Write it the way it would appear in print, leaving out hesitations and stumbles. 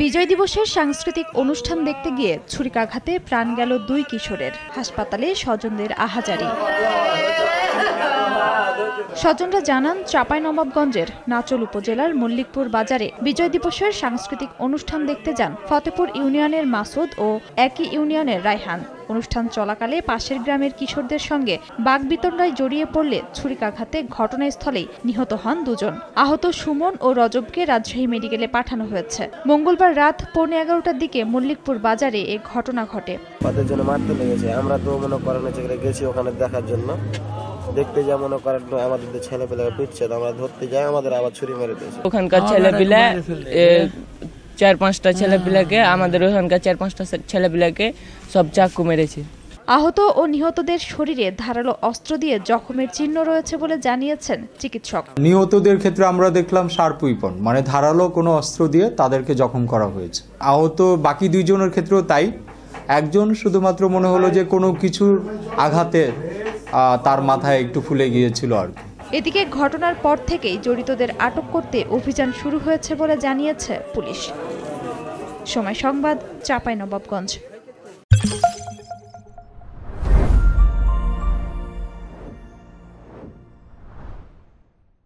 বিজয় দিবসের সাংস্কৃতিক অনুষ্ঠান দেখতে গিয়ে ছুরিকাঘাতে প্রাণ গেল 2 কিশোরের। হাসপাতালে স্বজনদের আহাজারি। স্বজনরা জানান, চাঁপাইনবাবগঞ্জের নাচল উপজেলার মল্লিকপুর বাজারে বিজয় দিবসের সাংস্কৃতিক অনুষ্ঠান দেখতে যান ফতেপুর ইউনিয়নের মাসুদ ও একই ইউনিয়নের রায়হান। অনুষ্ঠান চলাকালে পাশের গ্রামের কিশোরদের সঙ্গে বাগবিতণ্ডায় জড়িয়ে পড়লে ছুরিকাঘাতে ঘটনাস্থলেই নিহত হন 2 জন। আহত সুমন ও রজবকে রাজশাহী মেডিকেলে পাঠানো হয়েছে। মঙ্গলবার রাত 11:15টার দিকে মল্লিকপুর বাজারে এ ঘটনা ঘটে। ওদের জন্য মারতে লেগেছে। আমরা তো মনে করেন গেছি ওখানে দেখার জন্য, দেখতে যা মনে করেন আমাদের ছেলেপেলেরা পিটছে, আমরা ধরতে যাই, আমাদের আবার ছুরি মেরে দিয়েছে। ওখানকার ছেলেপিলা 4-5টা ছেলেপিলাকে, আমাদের ওখানকার 4-5টা ছেলেপিলাকে সব চাকু মেরেছে। আহত ও নিহতদের শরীরে ধারালো অস্ত্র দিয়ে জখমের চিহ্ন রয়েছে বলে জানিয়েছেন চিকিৎসক। নিহতদের ক্ষেত্রে আমরা দেখলাম শার্প উইপন, মানে ধারালো কোনো অস্ত্র দিয়ে তাদেরকে জখম করা হয়েছে। আহত বাকি 2 জনের ক্ষেত্রেও তাই। একজন শুধুমাত্র মনে হলো যে কোনো কিছুর আঘাতে তার মাথায় একটু ফুলে গিয়েছিল আর কি। এদিকে ঘটনার পর থেকেই জড়িতদের আটক করতে অভিযান শুরু হয়েছে বলে জানিয়েছে পুলিশ। সময় সংবাদ, চাঁপাইনবাবগঞ্জ।